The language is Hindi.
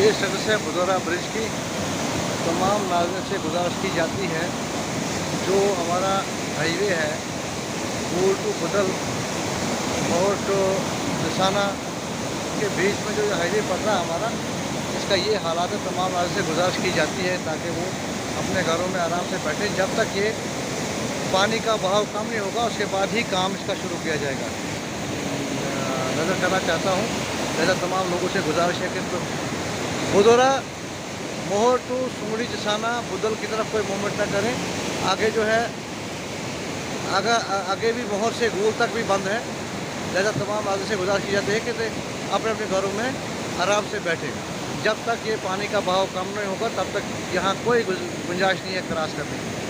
ये सदस्य बुदौरा ब्रिज की तमाम नाज़रीन से गुजारिश की जाती है, जो हमारा हाईवे है गोल टू बदल और टू दसाना के बीच में जो ये हाईवे पड़ रहा है हमारा, इसका ये हालात है। तमाम नाज़रीन से गुजारिश की जाती है ताकि वो अपने घरों में आराम से बैठें जब तक ये पानी का बहाव कम नहीं होगा, उसके बाद ही काम इसका शुरू किया जाएगा। नज़र करना चाहता हूँ, लिहाजा तमाम लोगों से गुजारिश है कि बुदौरा मोहर टू सुंगड़ी जसाना बुदल की तरफ कोई मूवमेंट ना करें। आगे जो है आगे भी मोहर से गोल तक भी बंद है। लिहाजा तमाम आगे से गुजारिश की जाती है कि अपने अपने घरों में आराम से बैठें जब तक ये पानी का बहाव कम नहीं होगा, तब तक यहाँ कोई गुंजाइश नहीं है क्रॉस करने की।